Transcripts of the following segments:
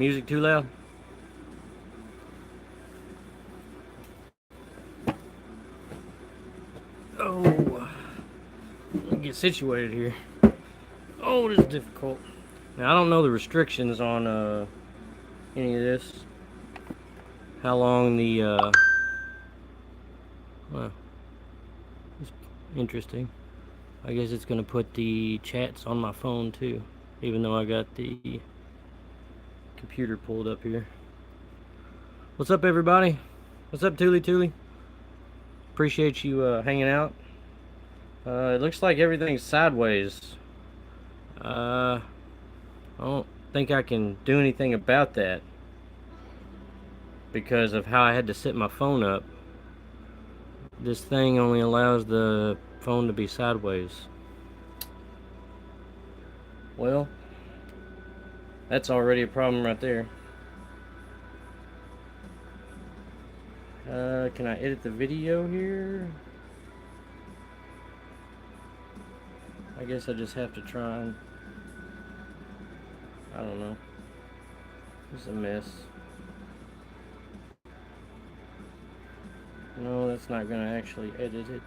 music too loud? Oh, let me get situated here. Oh, this is difficult. Now, I don't know the restrictions on any of this. How long the, well, it's interesting. I guess it's going to put the chats on my phone too, even though I got the computer pulled up here. What's up, everybody? What's up, Toolie? Appreciate you hanging out. It looks like everything's sideways. I don't think I can do anything about that because of how I had to set my phone up. This thing only allows the phone to be sideways. Well, that's already a problem right there. Can I edit the video here? I guess I just have to try and... I don't know. It's a mess. No, that's not gonna actually edit it.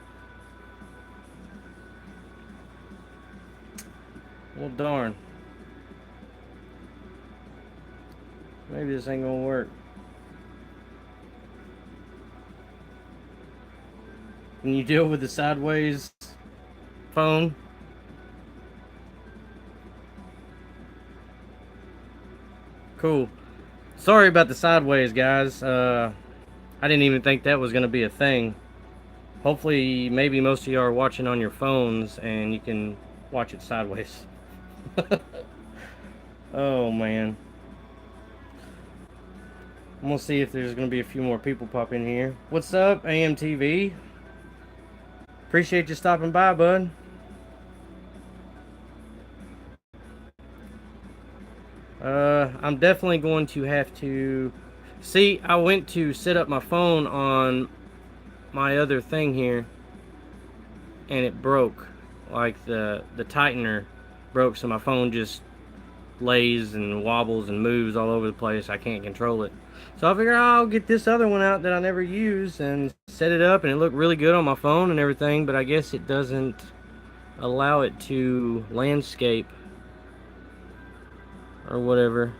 Well, darn. Maybe this ain't gonna work. Can you deal with the sideways phone? Cool. Sorry about the sideways, guys. I didn't even think that was going to be a thing. Hopefully, maybe most of you are watching on your phones and you can watch it sideways. Oh, man. I'm going to see if there's going to be a few more people pop in here. What's up, AMTV? Appreciate you stopping by, bud. I'm definitely going to have to... See, I went to set up my phone on my other thing here, and it broke. Like, the tightener broke, so my phone just lays and wobbles and moves all over the place. I can't control it. So I figured I'll get this other one out that I never use and set it up, and it looked really good on my phone and everything, but I guess it doesn't allow it to landscape or whatever.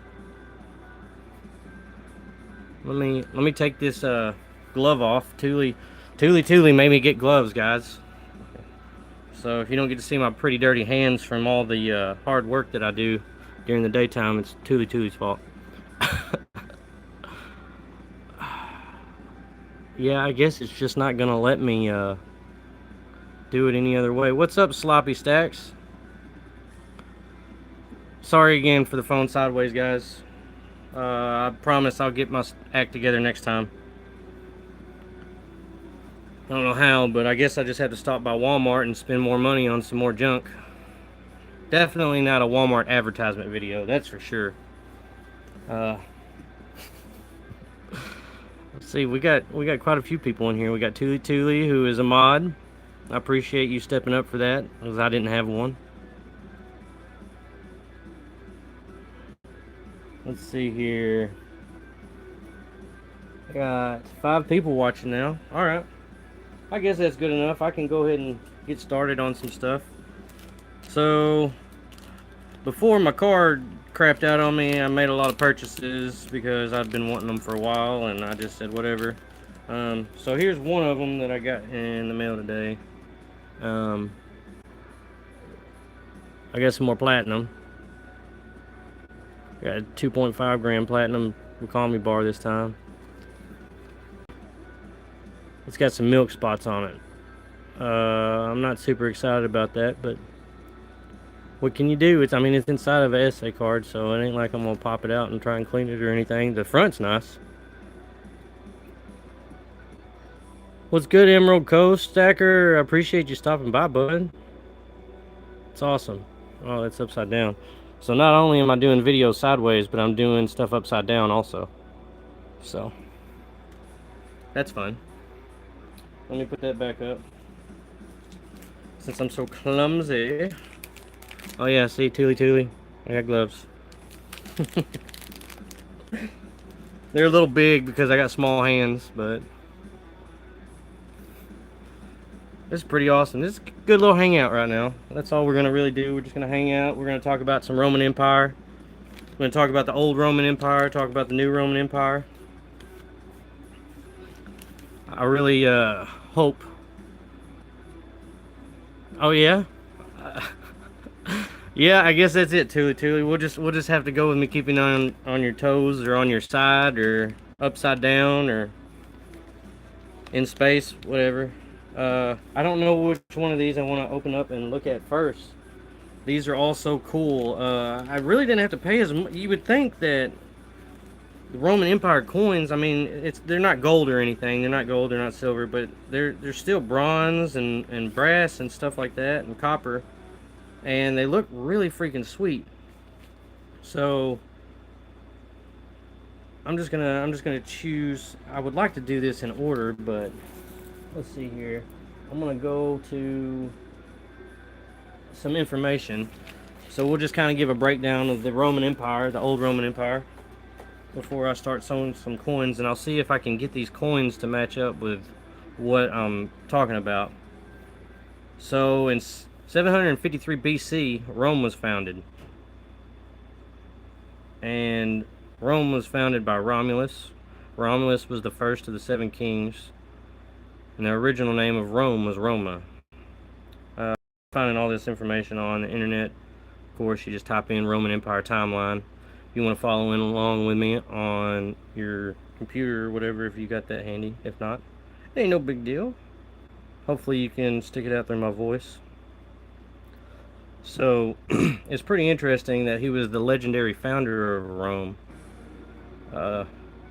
Let me take this glove off. Toolie made me get gloves, guys. So if you don't get to see my pretty dirty hands from all the hard work that I do during the daytime, it's Toolie's fault. Yeah, I guess it's just not gonna let me do it any other way. What's up, Sloppy Stacks? Sorry again for the phone sideways, guys. I promise I'll get my act together next time. I don't know how, but I guess I just have to stop by Walmart and spend more money on some more junk. Definitely not a Walmart advertisement video, that's for sure. Let's see, we got quite a few people in here. We got Toolie, who is a mod. I appreciate you stepping up for that, because I didn't have one. Let's see here. I got 5 people watching now. Alright. I guess that's good enough. I can go ahead and get started on some stuff. So, before my card crapped out on me, I made a lot of purchases because I've been wanting them for a while, and I just said whatever. So here's one of them that I got in the mail today. I got some more platinum. Got a 2.5 gram platinum Wakami bar this time. It's got some milk spots on it. I'm not super excited about that, but what can you do? I mean, it's inside of an essay card, so it ain't like I'm gonna pop it out and try and clean it or anything. The front's nice. What's good, Emerald Coast Stacker? I appreciate you stopping by, bud. It's awesome. Oh, that's upside down. So not only am I doing videos sideways, but I'm doing stuff upside down also. So that's fun. Let me put that back up, since I'm so clumsy. Oh yeah, see, Toolie, I got gloves. They're a little big because I got small hands, but this is pretty awesome. This is a good little hangout right now. That's all we're going to really do. We're just going to hang out. We're going to talk about some Roman Empire. We're going to talk about the old Roman Empire, talk about the new Roman Empire. I really hope. Oh yeah? Yeah, I guess that's it, Tuli. We'll just have to go with me keeping on your toes or on your side or upside down or in space, whatever. I don't know which one of these I want to open up and look at first. These are all so cool. I really didn't have to pay as much. You would think that the Roman Empire coins, I mean, they're not gold or anything. They're not gold, they're not silver, but they're still bronze and brass and stuff like that and copper. And they look really freaking sweet. So I'm just gonna choose. I would like to do this in order, but let's see here. I'm gonna go to some information. So we'll just kind of give a breakdown of the Roman Empire, the old Roman Empire, before I start sewing some coins, and I'll see if I can get these coins to match up with what I'm talking about. So in 753 BC, Rome was founded. And Rome was founded by Romulus. Romulus was the first of the 7 kings. And the original name of Rome was Roma. Finding all this information on the internet. Of course, you just type in Roman Empire timeline. If you want to follow in along with me on your computer or whatever, if you got that handy. If not, it ain't no big deal. Hopefully you can stick it out through my voice. So, it's pretty interesting that he was the legendary founder of Rome.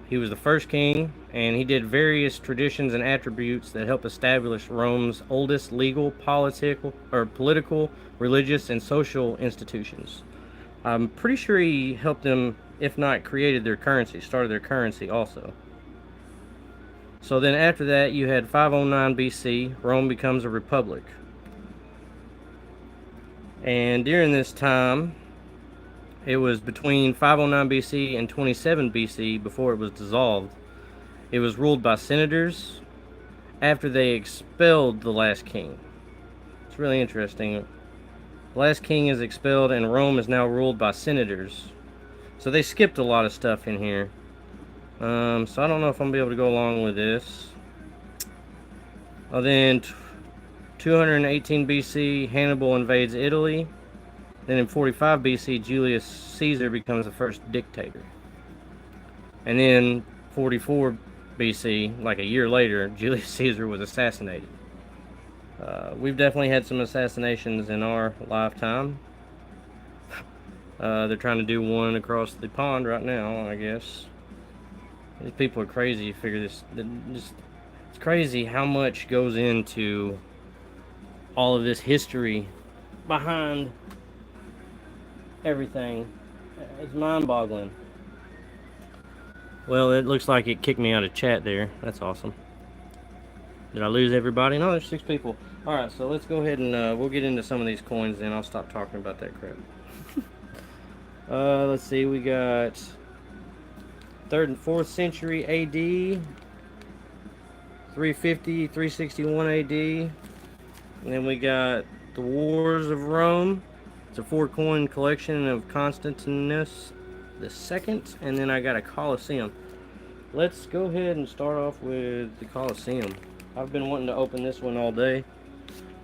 He was the first king, and he did various traditions and attributes that helped establish Rome's oldest legal, political, religious, and social institutions. I'm pretty sure he helped them, if not created their currency, started their currency also. So then after that, you had 509 BC, Rome becomes a republic. And during this time, it was between 509 BC and 27 BC before it was dissolved. It was ruled by senators after they expelled the last king. It's really interesting. The last king is expelled and Rome is now ruled by senators. So they skipped a lot of stuff in here. So I don't know if I'm going to be able to go along with this. Then 218 BC, Hannibal invades Italy. Then in 45 BC, Julius Caesar becomes the first dictator. And then 44 BC, like a year later, Julius Caesar was assassinated. We've definitely had some assassinations in our lifetime. They're trying to do one across the pond right now, I guess. These people are crazy. You figure this. It's crazy how much goes into all of this history behind everything. It's mind-boggling. Well, it looks like it kicked me out of chat there. That's awesome. Did I lose everybody? No, there's 6 people. Alright, so let's go ahead and we'll get into some of these coins, then I'll stop talking about that crap. Let's see, we got 3rd and 4th century AD, 350, 361 AD, and then we got the Wars of Rome. It's a 4-coin collection of Constantinus II, and then I got a Colosseum. Let's go ahead and start off with the Colosseum. I've been wanting to open this one all day.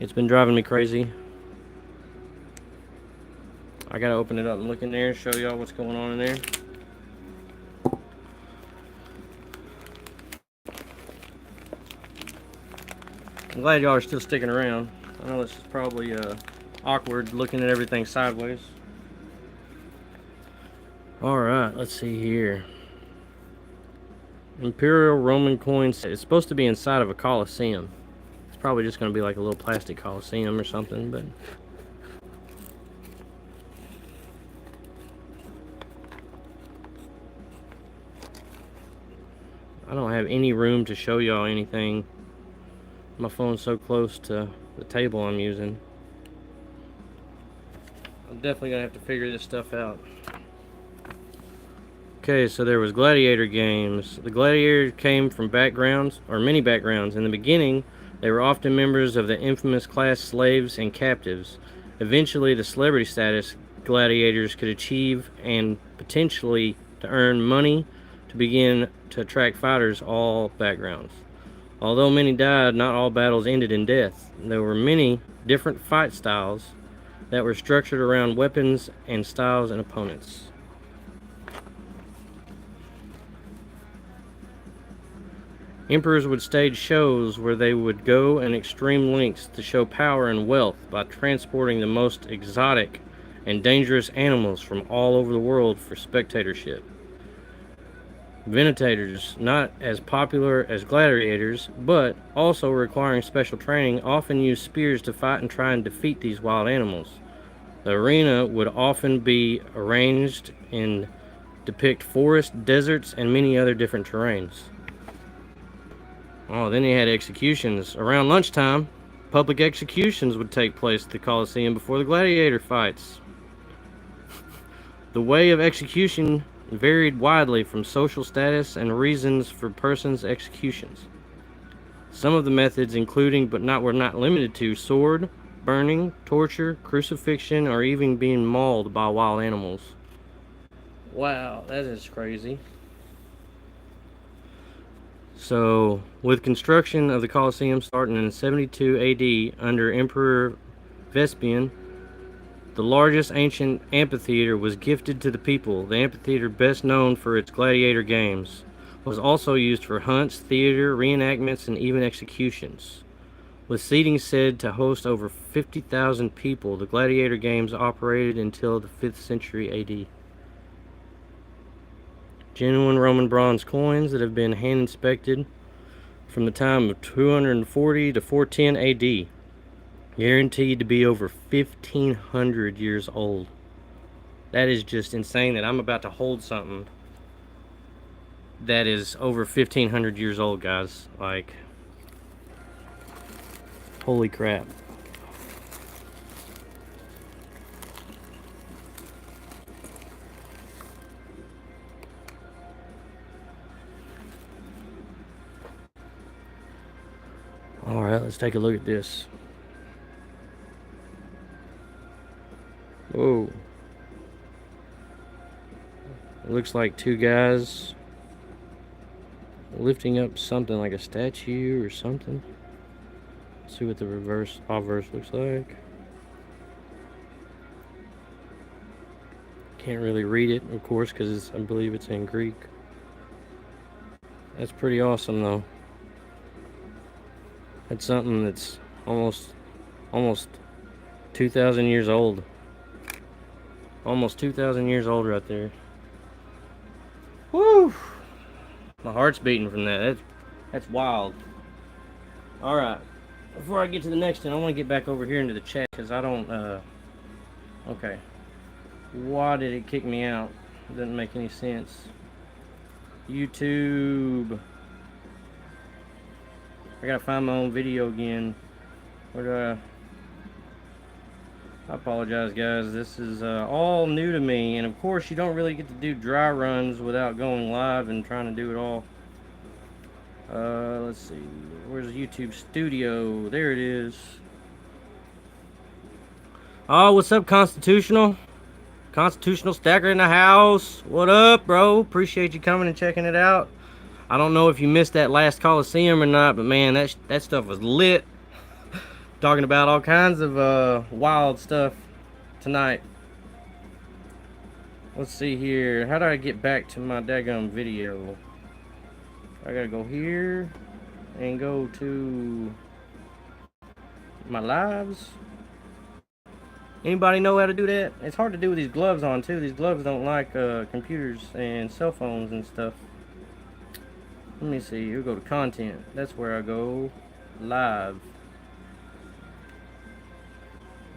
It's been driving me crazy. I gotta open it up and look in there and show y'all what's going on in there. I'm glad y'all are still sticking around. I know this is probably awkward looking at everything sideways. Alright, let's see here. Imperial Roman coins. It's supposed to be inside of a Colosseum. It's probably just going to be like a little plastic Colosseum or something, but I don't have any room to show y'all anything. My phone's so close to the table I'm using. I'm definitely going to have to figure this stuff out. Okay, so there was gladiator games. The gladiators came from backgrounds, or many backgrounds. In the beginning, they were often members of the infamous class slaves and captives. Eventually, the celebrity status gladiators could achieve and potentially to earn money to begin to attract fighters all backgrounds. Although many died, not all battles ended in death. There were many different fight styles that were structured around weapons and styles and opponents. Emperors would stage shows where they would go in extreme lengths to show power and wealth by transporting the most exotic and dangerous animals from all over the world for spectatorship. Gladiators, not as popular as gladiators, but also requiring special training, often used spears to fight and try and defeat these wild animals. The arena would often be arranged in depict forests, deserts, and many other different terrains. Oh, then he had executions. Around lunchtime, public executions would take place at the Colosseum before the gladiator fights. The way of execution varied widely from social status and reasons for persons' executions. Some of the methods including but were not limited to sword, burning, torture, crucifixion, or even being mauled by wild animals. Wow, that is crazy. So, with construction of the Colosseum starting in 72 AD under Emperor Vespasian, the largest ancient amphitheater was gifted to the people. The amphitheater, best known for its gladiator games, was also used for hunts, theater, reenactments, and even executions. With seating said to host over 50,000 people, the gladiator games operated until the 5th century AD. Genuine Roman bronze coins that have been hand inspected from the time of 240 to 410 AD, guaranteed to be over 1,500 years old. That is just insane that I'm about to hold something that is over 1,500 years old, guys. Like, holy crap. Alright, let's take a look at this. Whoa. It looks like two guys lifting up something like a statue or something. Let's see what the obverse looks like. Can't really read it, of course, because I believe it's in Greek. That's pretty awesome, though. That's something that's almost 2,000 years old. Almost 2,000 years old right there. Woo! My heart's beating from that. That's wild. Alright. Before I get to the next one, I want to get back over here into the chat because I don't, okay. Why did it kick me out? It doesn't make any sense. YouTube. I gotta find my own video again. Where do I apologize, guys. This is all new to me, and of course you don't really get to do dry runs without going live and trying to do it all. Let's see, where's YouTube Studio? There it is. Oh, what's up, Constitutional Stacker in the house? What up, bro? Appreciate you coming and checking it out. I don't know if you missed that last Coliseum or not, but man, that stuff was lit. Talking about all kinds of wild stuff tonight. Let's see here. How do I get back to my daggum video? I gotta go here and go to my lives. Anybody know how to do that? It's hard to do with these gloves on too. These gloves don't like computers and cell phones and stuff. Let me see. We'll go to content. That's where I go. Live.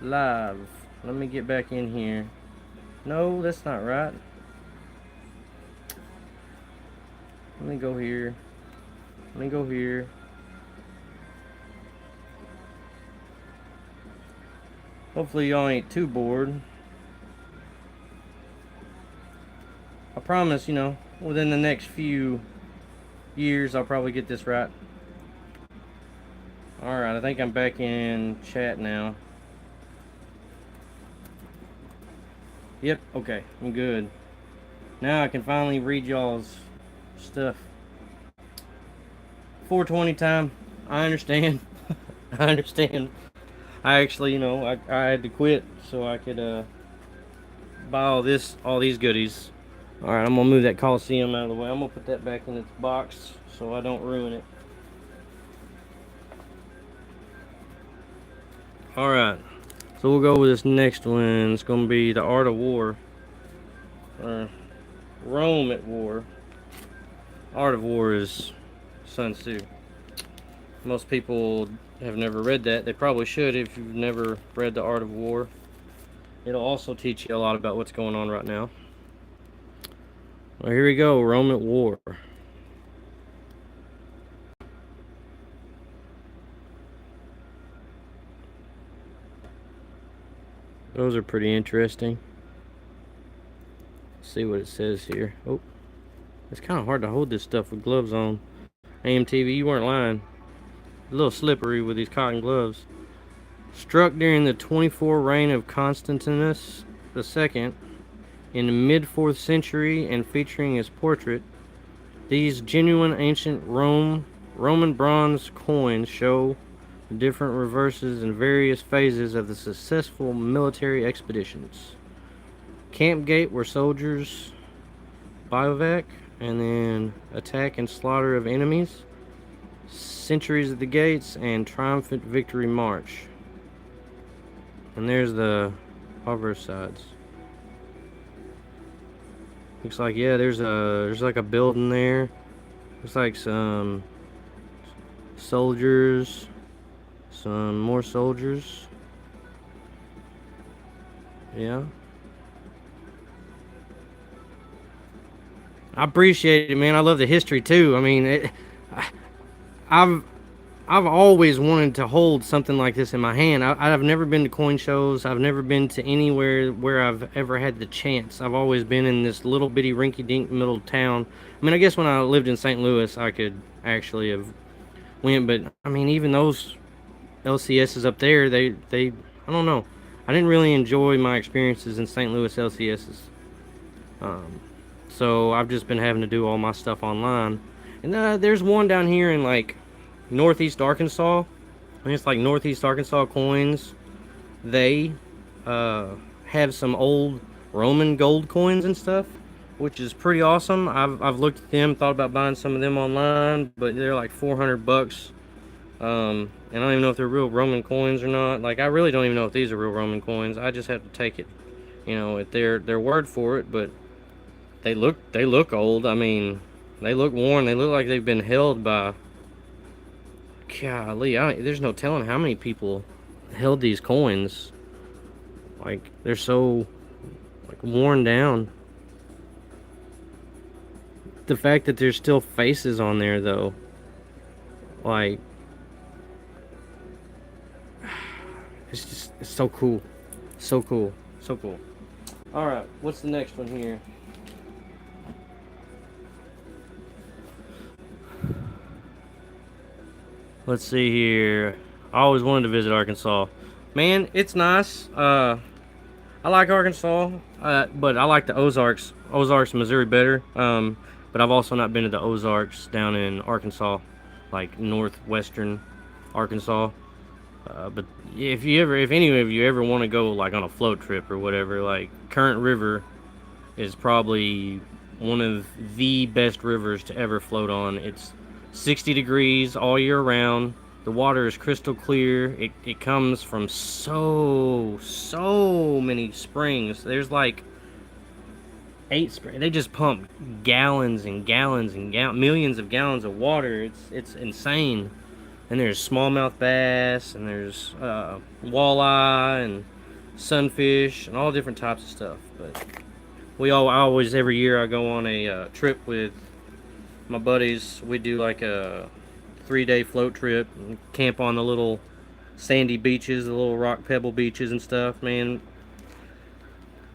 Let me get back in here. No, that's not right. Let me go here. Hopefully y'all ain't too bored. I promise, you know, within the next few years, I'll probably get this right. Alright, I think I'm back in chat now. Yep, okay, I'm good. Now I can finally read y'all's stuff. 420 time. I understand. I understand. I actually, you know, I had to quit so I could buy all these goodies. Alright, I'm gonna move that Coliseum out of the way. I'm gonna put that back in its box so I don't ruin it. Alright, so we'll go with this next one. It's gonna be The Art of War. Or Rome at War. Art of War is Sun Tzu. Most people have never read that. They probably should if you've never read The Art of War. It'll also teach you a lot about what's going on right now. Well, here we go. Rome at War. Those are pretty interesting. Let's see what it says here. Oh, it's kind of hard to hold this stuff with gloves on. AMTV, you weren't lying. A little slippery with these cotton gloves. Struck during the 24th reign of Constantinus II in the mid-4th century and featuring his portrait, these genuine ancient Roman bronze coins show the different reverses and various phases of the successful military expeditions. Camp gate where soldiers bivouac and then attack and slaughter of enemies. Centuries of the gates and triumphant victory march. And there's the other sides. Looks like, yeah, there's like a building there. Looks like some soldiers, some more soldiers. Yeah. I appreciate it, man. I love the history too. I mean, I've always wanted to hold something like this in my hand. I've never been to coin shows. I've never been to anywhere where I've ever had the chance. I've always been in this little bitty rinky-dink middle town. I mean, I guess when I lived in St. Louis, I could actually have went, but I mean, even those LCSs up there, they I don't know. I didn't really enjoy my experiences in St. Louis LCSs. So I've just been having to do all my stuff online. And there's one down here in like Northeast Arkansas. I think it's like Northeast Arkansas Coins. They have some old Roman gold coins and stuff, which is pretty awesome. I've looked at them, thought about buying some of them online, but they're like 400 bucks. And I don't even know if they're real Roman coins or not. Like, I really don't even know if these are real Roman coins. I just have to take it, you know, at their word for it. But they look old. I mean, they look worn. They look like they've been held by, golly, there's no telling how many people held these coins. Like, they're so like worn down. The fact that there's still faces on there though, like, it's so cool. So cool. So cool. Alright, what's the next one here? Let's see here. I always wanted to visit Arkansas. Man, it's nice. I like Arkansas, but I like the Ozarks, Missouri better. But I've also not been to the Ozarks down in Arkansas, like northwestern Arkansas. But if any of you ever want to go like on a float trip or whatever, like Current River is probably one of the best rivers to ever float on. It's 60 degrees all year round. The water is crystal clear. It comes from so many springs. There's like 8 springs. They just pump gallons and gallons and millions of gallons of water. It's insane. And there's smallmouth bass, and there's walleye and sunfish and all different types of stuff. But every year I go on a trip with my buddies. We do like a 3-day float trip and camp on the little sandy beaches, the little rock pebble beaches and stuff. Man,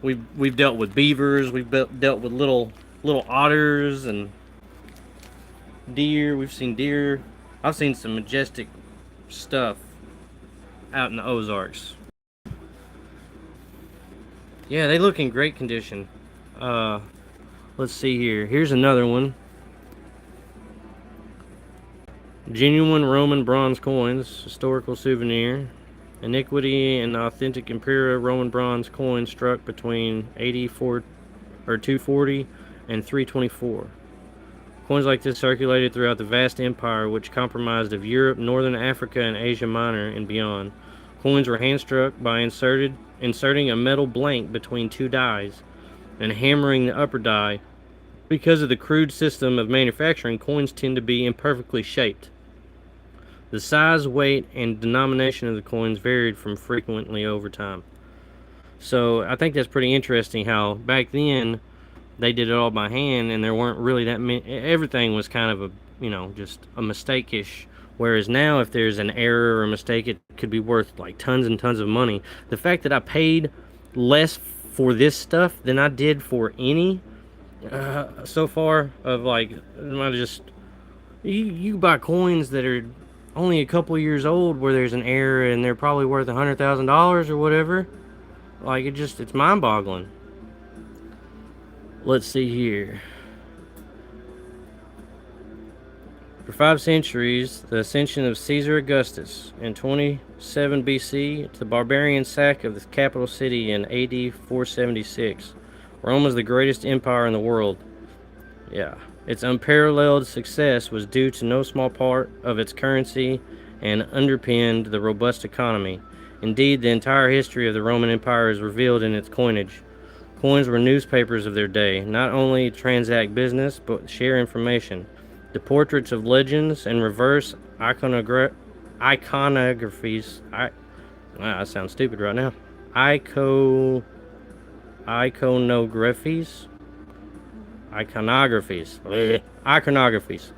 we've dealt with beavers. We've dealt with little little otters and deer. We've seen deer. I've seen some majestic stuff out in the Ozarks. Yeah, they look in great condition. Uh, let's see here. Here's another one. Genuine Roman bronze coins, historical souvenir. Antiquity and authentic imperial Roman bronze coin struck between 84 or 240 and 324. Coins like this circulated throughout the vast empire which comprised of Europe, northern Africa, and Asia Minor and beyond. Coins were hand-struck by inserting a metal blank between two dies and hammering the upper die. Because of the crude system of manufacturing, coins tend to be imperfectly shaped. The size, weight, and denomination of the coins varied from frequently over time. So I think that's pretty interesting how back then they did it all by hand and there weren't really that many. Everything was kind of just a mistake-ish. Whereas now if there's an error or a mistake, it could be worth like tons and tons of money. The fact that I paid less for this stuff than I did for any so far of like, I just, you buy coins that are only a couple years old where there's an error and they're probably worth $100,000 or whatever. Like it's mind-boggling. Let's see here. For 5 centuries, the ascension of Caesar Augustus in 27 BC to the barbarian sack of the capital city in AD 476. Rome was the greatest empire in the world. Yeah. Its unparalleled success was due to no small part of its currency and underpinned the robust economy. Indeed, the entire history of the Roman Empire is revealed in its coinage. Coins were newspapers of their day, not only transact business, but share information. The portraits of legends and reverse iconographies. I sound stupid right now. Iconographies. Iconographies.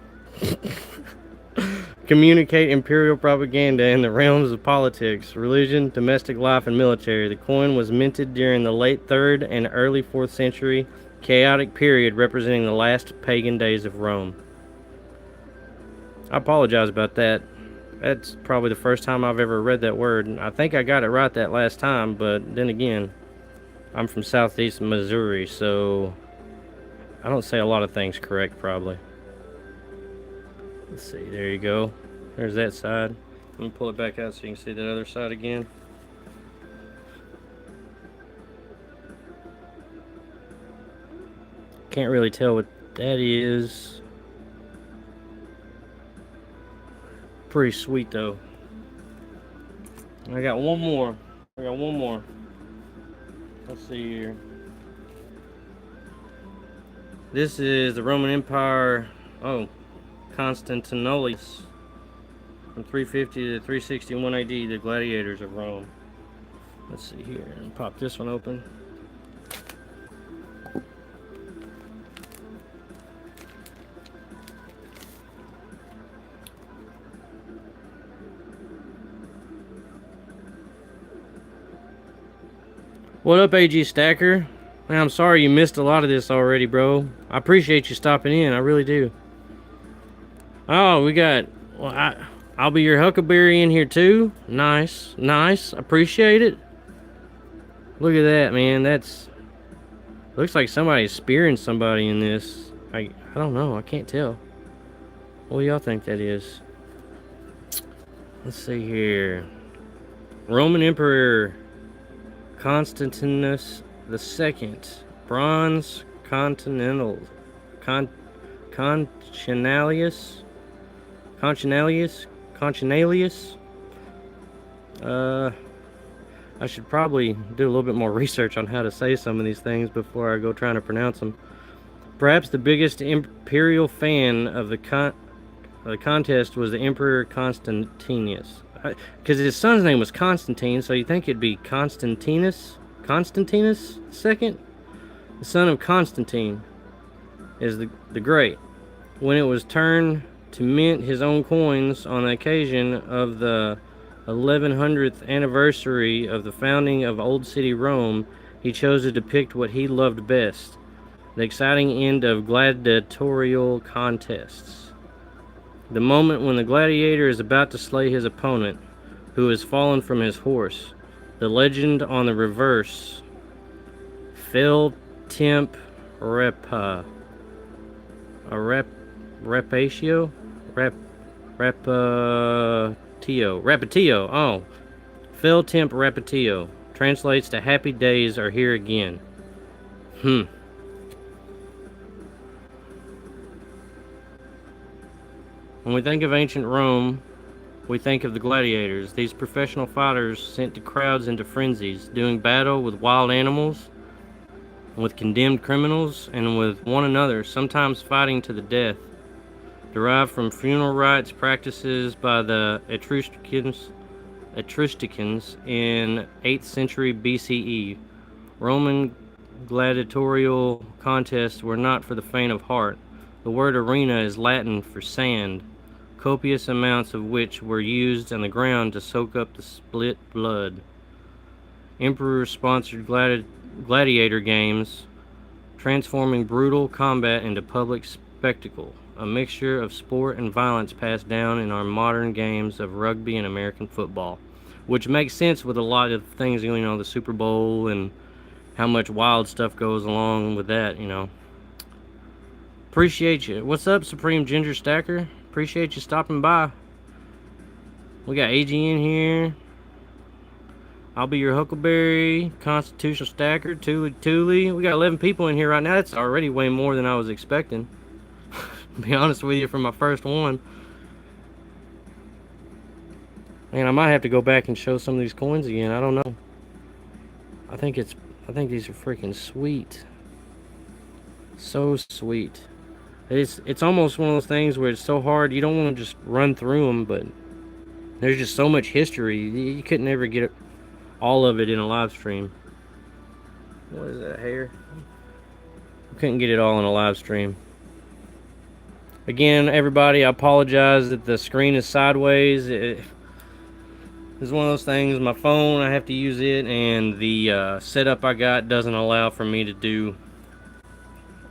Communicate imperial propaganda in the realms of politics, religion, domestic life, and military. The coin was minted during the late 3rd and early 4th century, chaotic period representing the last pagan days of Rome. I apologize about that. That's probably the first time I've ever read that word. I think I got it right that last time, but then again, I'm from southeast Missouri, so I don't say a lot of things correct, probably. Let's see, there you go. There's that side. Let me pull it back out so you can see that other side again. Can't really tell what that is. Pretty sweet though. I got one more. Let's see here. This is the Roman Empire. Oh, Constantinople. From 350 to 361 AD, the gladiators of Rome. Let's see here. Pop this one open. What up, AG Stacker? Man, I'm sorry you missed a lot of this already, bro. I appreciate you stopping in. I really do. Oh, we got... Well, I'll be your Huckleberry in here, too. Nice. Appreciate it. Look at that, man. That's... Looks like somebody's spearing somebody in this. I don't know. I can't tell. What do y'all think that is? Let's see here. Roman Emperor Constantinus II, bronze continental, Conchinalius. I should probably do a little bit more research on how to say some of these things before I go trying to pronounce them. Perhaps the biggest imperial fan of the contest was the Emperor Constantinus. Because his son's name was Constantine, so you think it'd be Constantinus II? The son of Constantine is the Great. When it was turned to mint his own coins on the occasion of the 1100th anniversary of the founding of Old City Rome, he chose to depict what he loved best. The exciting end of gladiatorial contests. The moment when the gladiator is about to slay his opponent, who has fallen from his horse. The legend on the reverse. Phil Temp Repa. A repatio? Repetio. Oh. Phil Temp Repetio. Translates to happy days are here again. When we think of ancient Rome, we think of the gladiators, these professional fighters sent to crowds into frenzies, doing battle with wild animals, with condemned criminals, and with one another, sometimes fighting to the death. Derived from funeral rites practices by the Etruscans in 8th century BCE. Roman gladiatorial contests were not for the faint of heart. The word arena is Latin for sand, copious amounts of which were used on the ground to soak up the split blood. Emperor-sponsored gladiator games, transforming brutal combat into public spectacle, a mixture of sport and violence passed down in our modern games of rugby and American football, which makes sense with a lot of things, the Super Bowl and how much wild stuff goes along with that, Appreciate you. What's up, Supreme Ginger Stacker? Appreciate you stopping by. We got AG in here. I'll be your Huckleberry, Constitutional Stacker, Thule. We got 11 people in here right now. That's already way more than I was expecting. To be honest with you, for my first one. Man, I might have to go back and show some of these coins again. I don't know. I think these are freaking sweet. So sweet. It's almost one of those things where it's so hard, you don't want to just run through them, but there's just so much history. You couldn't ever get all of it in a live stream. What is that, hair? Couldn't get it all in a live stream. Again, everybody, I apologize that the screen is sideways. It's one of those things, my phone, I have to use it, and the setup I got doesn't allow for me to do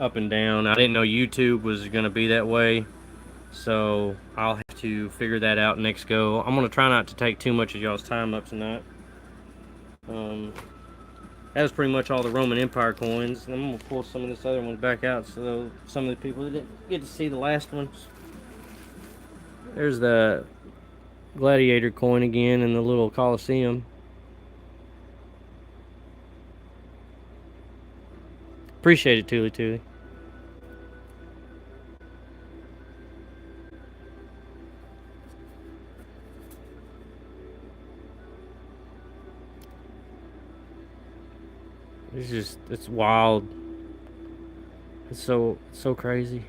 up and down. I didn't know YouTube was going to be that way, so I'll have to figure that out next go. I'm going to try not to take too much of y'all's time up tonight. That was pretty much all the Roman Empire coins. And I'm going to pull some of this other ones back out so some of the people that didn't get to see the last ones. There's the gladiator coin again in the little Colosseum. Appreciate it, Thule. It's wild. It's so crazy.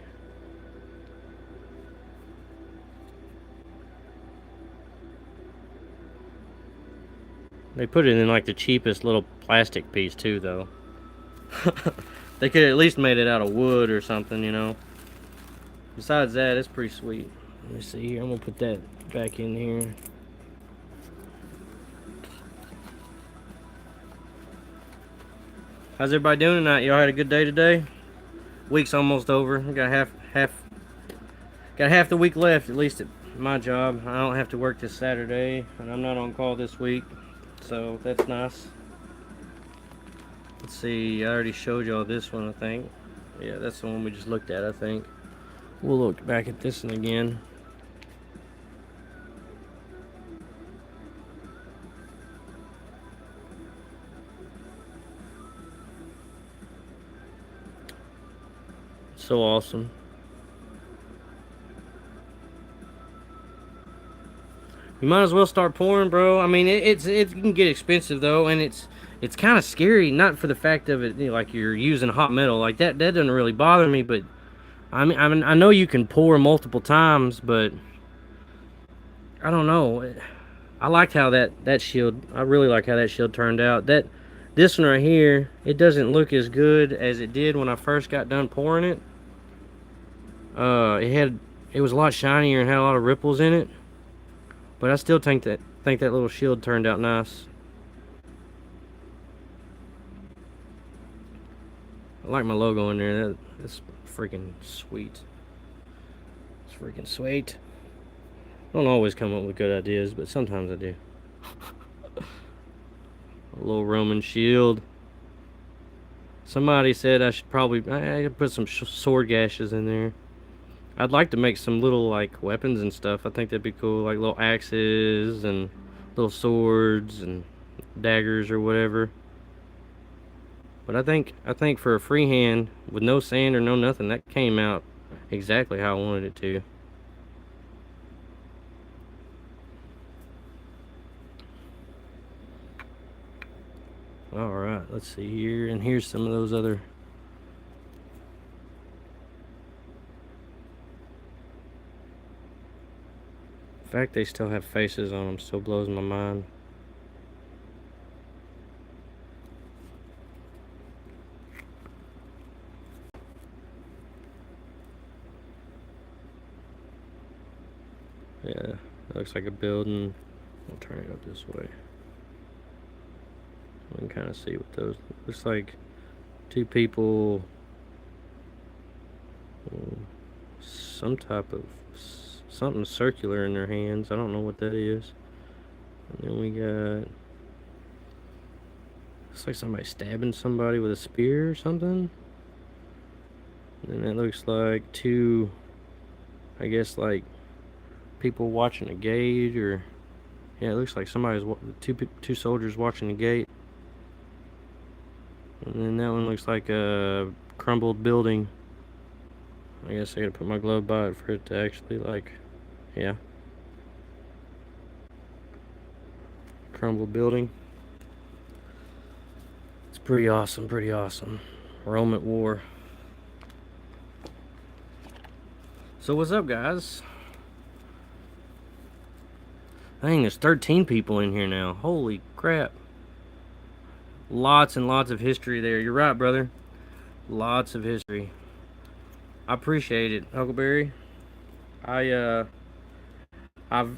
They put it in like the cheapest little plastic piece too, though. They could at least made it out of wood or something, Besides that, it's pretty sweet. Let me see here. I'm gonna put that back in here. How's everybody doing tonight? Y'all had a good day today? Week's almost over. We got half the week left, at least at my job. I don't have to work this Saturday, and I'm not on call this week, so that's nice. Let's see, I already showed y'all this one, I think. Yeah, that's the one we just looked at, I think. We'll look back at this one again. So awesome. You might as well start pouring, bro. I mean, it can get expensive though, and it's kind of scary. Not for the fact of it, like you're using hot metal, like that doesn't really bother me. But I mean, I know you can pour multiple times, but I don't know. I liked how that shield. I really like how that shield turned out. This one right here, it doesn't look as good as it did when I first got done pouring it. It was a lot shinier and had a lot of ripples in it, but I still think that little shield turned out nice. I like my logo in there. That's freaking sweet. It's freaking sweet. I don't always come up with good ideas, but sometimes I do. A little Roman shield. Somebody said I should probably I could put some sword gashes in there. I'd like to make some little like weapons and stuff. I think that'd be cool, like little axes and little swords and daggers or whatever. But I think for a freehand with no sand or no nothing, that came out exactly how I wanted it to. Alright, let's see here. And here's some of those other. The fact they still have faces on them still blows my mind. Yeah, it looks like a building. I'll turn it up this way. We can kind of see what those looks like. Two people, some type of something circular in their hands. I don't know what that is. And then we got, looks like somebody stabbing somebody with a spear or something. And then it looks like two, I guess like people watching a gate, or yeah, it looks like somebody's two soldiers watching a gate. And then that one looks like a crumbled building. I guess I gotta put my glove by it for it to actually, like, yeah. Crumbled building. It's pretty awesome, pretty awesome. Rome at war. So what's up, guys? Dang, there's 13 people in here now. Holy crap. Lots and lots of history there. You're right, brother. Lots of history. I appreciate it, Huckleberry. I've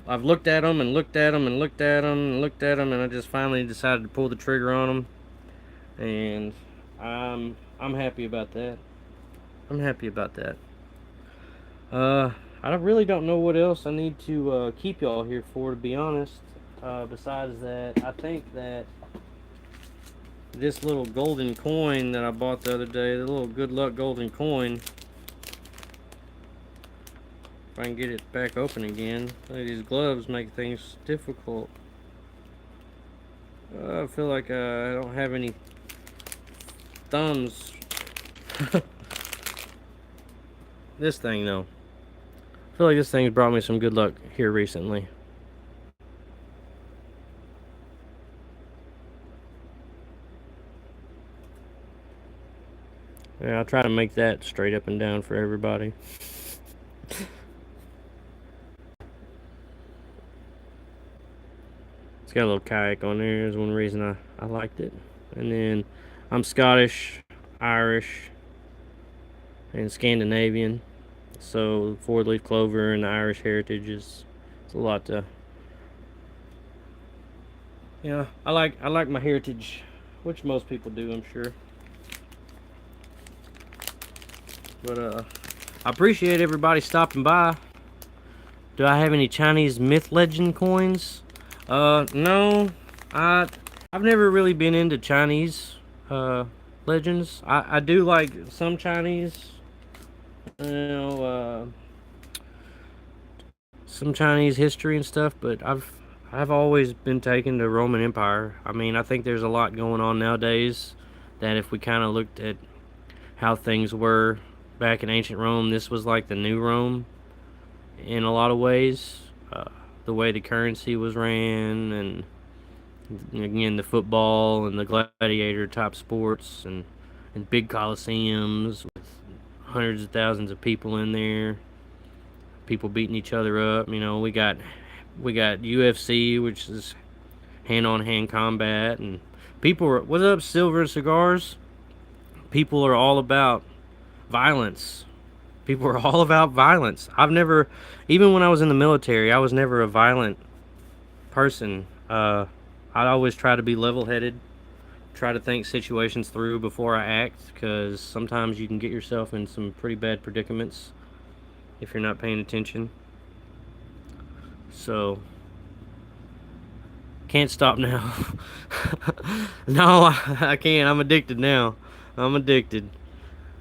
looked at them and looked at them and looked at them and looked at them, and I just finally decided to pull the trigger on them. And I'm happy about that. I'm happy about that. I really don't know what else I need to keep y'all here for, to be honest. Besides that, I think that this little golden coin that I bought the other day, the little good luck golden coin, if I can get it back open again. These gloves make things difficult. I feel like I don't have any thumbs. This thing though, I feel like this thing's brought me some good luck here recently. Yeah, I'll try to make that straight up and down for everybody. It's got a little kayak on there. Is one reason I liked it. And then I'm Scottish, Irish, and Scandinavian. So 4-leaf clover and the Irish heritage is, it's a lot to. Yeah, I like my heritage, which most people do, I'm sure. But I appreciate everybody stopping by. Do I have any Chinese myth legend coins? No. I've never really been into Chinese legends. I do like some Chinese, some Chinese history and stuff, but I've always been taken to Roman Empire. I mean, I think there's a lot going on nowadays that if we kind of looked at how things were back in ancient Rome, this was like the new Rome in a lot of ways. The way the currency was ran, and again the football and the gladiator type sports, and big coliseums with hundreds of thousands of people in there, people beating each other up. You know, we got UFC, which is hand-on-hand combat, and people are, what's up, Silver and Cigars? People are all about violence. People are all about violence. I've never, even when I was in the military, I was never a violent person. I'd always try to be level-headed, try to think situations through before I act, because sometimes you can get yourself in some pretty bad predicaments if you're not paying attention. So, can't stop now. No, I can't. I'm addicted now. I'm addicted.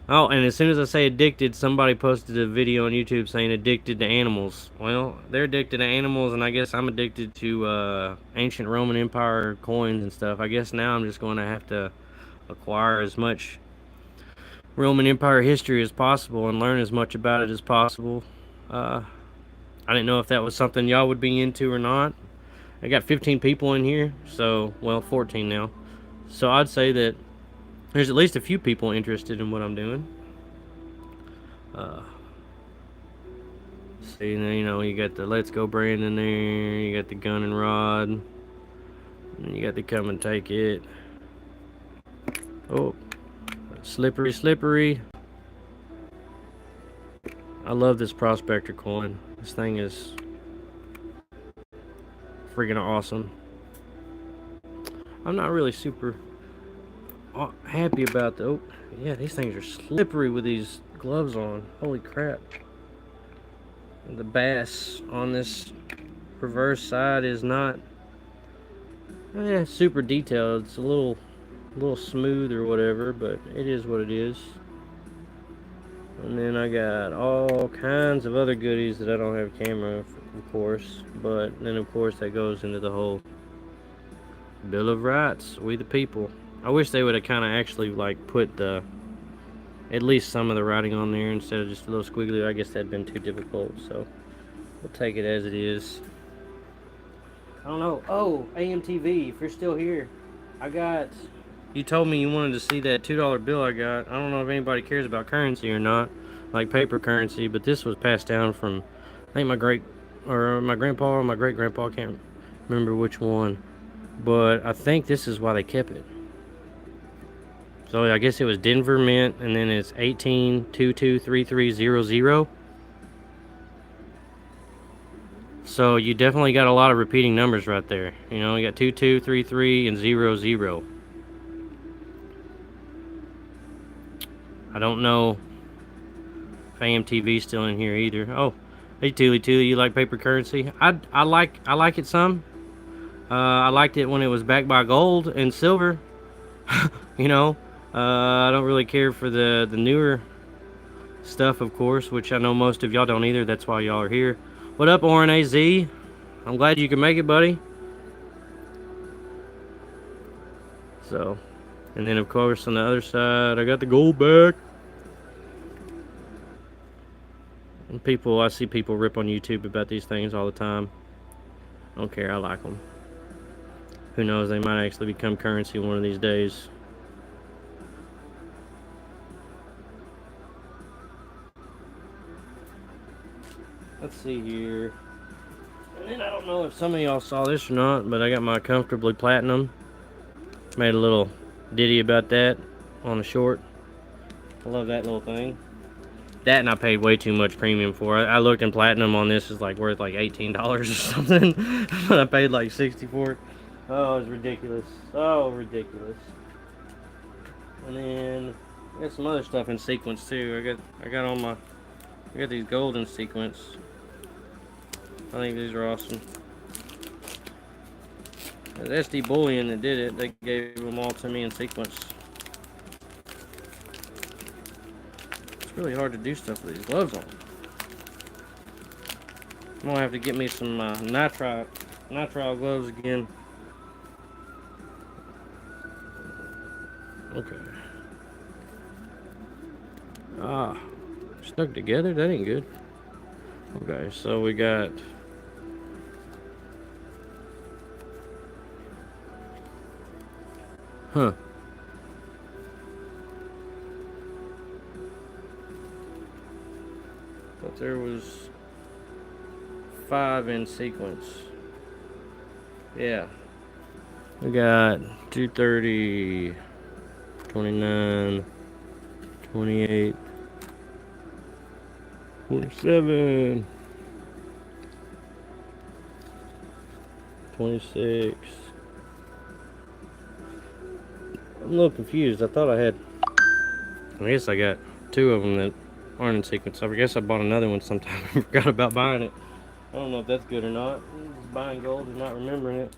Oh, and as soon as I say addicted, somebody posted a video on YouTube saying addicted to animals. Well, they're addicted to animals, and I guess I'm addicted to ancient Roman Empire coins and stuff. I guess now I'm just going to have to acquire as much Roman Empire history as possible and learn as much about it as possible. Uh, I didn't know if that was something y'all would be into or not. I got 15 people in here, so, well, 14 now. So I'd say that there's at least a few people interested in what I'm doing. See, you know, you got the Let's Go brand in there, you got the Gun and Rod, and you got the Come and Take It. Oh, slippery, slippery. I love this Prospector coin. This thing is freaking awesome. I'm not really super happy about the... Oh, yeah, these things are slippery with these gloves on. Holy crap. The bass on this reverse side is not super detailed. It's a little smooth or whatever, but it is what it is. And then I got all kinds of other goodies that I don't have camera, of course. But then, of course, that goes into the whole Bill of Rights. We the people. I wish they would have kind of actually like put the at least some of the writing on there instead of just a little squiggly. I guess that'd been too difficult, so we'll take it as it is. I don't know. Oh, AMTV, if you're still here, you told me you wanted to see that $2 bill I got. I don't know if anybody cares about currency or not, like paper currency, but this was passed down from, I think my grandpa or my great grandpa, I can't remember which one, but I think this is why they kept it. So I guess it was Denver Mint, and then it's 18223300. So you definitely got a lot of repeating numbers right there. You know, you got 2233 and 00. I don't know if AMTV's still in here either. Oh, hey Tooly, you like paper currency? I like it some. I liked it when it was backed by gold and silver. You know. I don't really care for the newer stuff, of course, which I know most of y'all don't either. That's why y'all are here. What up, RNAZ? I'm glad you can make it, buddy. So, and then, of course, on the other side, I got the gold back. And I see people rip on YouTube about these things all the time. I don't care, I like them. Who knows, they might actually become currency one of these days. Let's see here. And then I don't know if some of y'all saw this or not, but I got my Comfortably Platinum. Made a little ditty about that on the short. I love that little thing. That and I paid way too much premium for. I looked in platinum on this is like worth like $18 or something. But I paid like $60 for it. Oh, it's ridiculous. So ridiculous. And then I got some other stuff in sequence too. I got these golden sequence. I think these are awesome. The SD Bullion that did it, they gave them all to me in sequence. It's really hard to do stuff with these gloves on. I'm gonna have to get me some nitrile gloves again. Okay. Stuck together? That ain't good. Okay, so we got... Huh. Thought there was 5 in sequence. Yeah. We got 230, 29, 28, 47, 26, I'm a little confused. I thought I had. I guess I got 2 of them that aren't in sequence. I guess I bought another one sometime and forgot about buying it. I don't know if that's good or not. Just buying gold and not remembering it.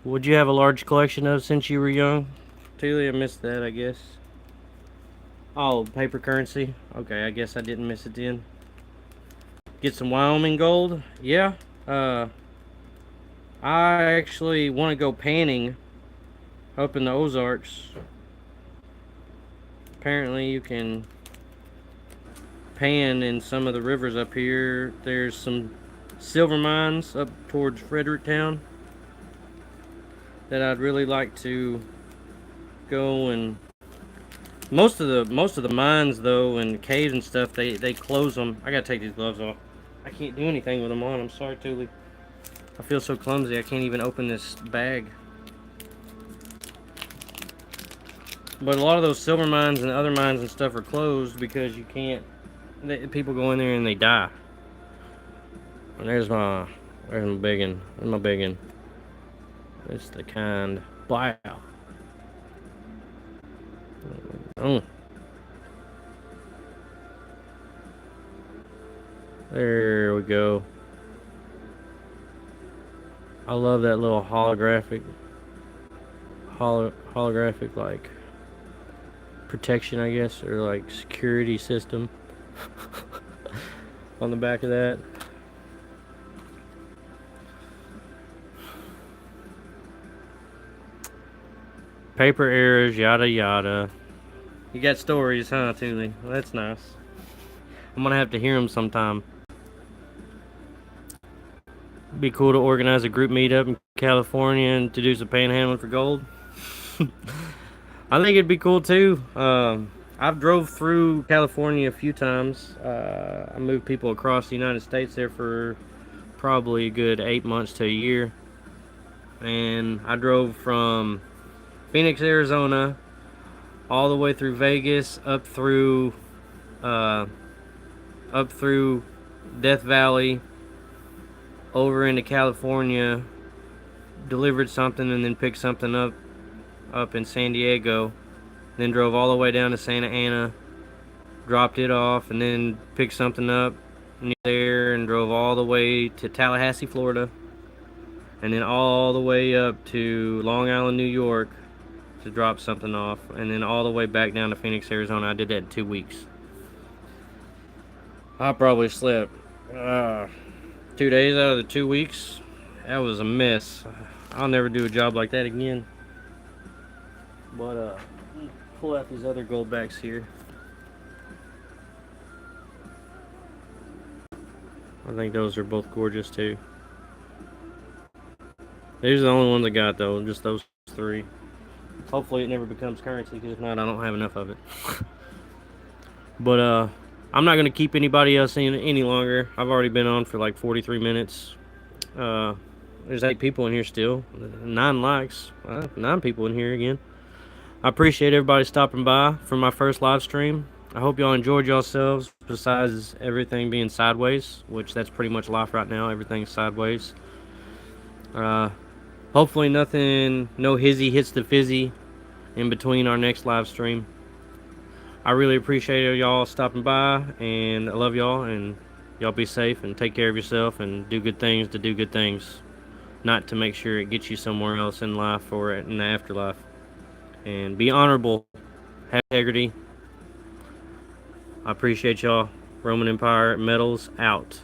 Would you have a large collection of since you were young? Teely, I missed that, I guess. Oh, paper currency. Okay, I guess I didn't miss it then. Get some Wyoming gold. Yeah. I actually want to go panning up in the Ozarks. Apparently you can pan in some of the rivers up here. There's some silver mines up towards Fredericktown that I'd really like to go. And most of the mines though and caves and stuff, they close them. I gotta take these gloves off. I can't do anything with them on. I'm sorry, Thule. I feel so clumsy I can't even open this bag. But a lot of those silver mines and other mines and stuff are closed because you can't. People go in there and they die. And there's my big one. There's my big one. It's the kind. Wow. Oh. There we go. I love that little holographic like protection, I guess, or like security system on the back of that. Paper errors, yada yada. You got stories, huh, Thule? Well, that's nice. I'm gonna have to hear them sometime. Be cool to organize a group meetup in California and to do some panhandling for gold. I think it'd be cool too. I've drove through California a few times. I moved people across the United States there for probably a good 8 months to a year. And I drove from Phoenix, Arizona, all the way through Vegas, up through Death Valley, over into California, delivered something and then picked something up in San Diego, then drove all the way down to Santa Ana, dropped it off, and then picked something up near there and drove all the way to Tallahassee, Florida, and then all the way up to Long Island, New York to drop something off, and then all the way back down to Phoenix, Arizona. I did that in 2 weeks. I probably slept 2 days out of the 2 weeks. That was a mess. I'll never do a job like that again. But pull out these other gold backs here. I think those are both gorgeous too. These are the only ones I got though, just those 3. Hopefully it never becomes currency, because if not, I don't have enough of it. But I'm not gonna keep anybody else in any longer. I've already been on for like 43 minutes. There's 8 people in here still. 9 likes. 9 people in here again. I appreciate everybody stopping by for my first live stream. I hope y'all enjoyed yourselves, besides everything being sideways, which that's pretty much life right now. Everything's sideways. Hopefully no hizzy hits the fizzy in between our next live stream. I really appreciate y'all stopping by, and I love y'all, and y'all be safe and take care of yourself and do good things to do good things, not to make sure it gets you somewhere else in life or in the afterlife. And be honorable, have integrity. I appreciate y'all. Roman Empire Metals out.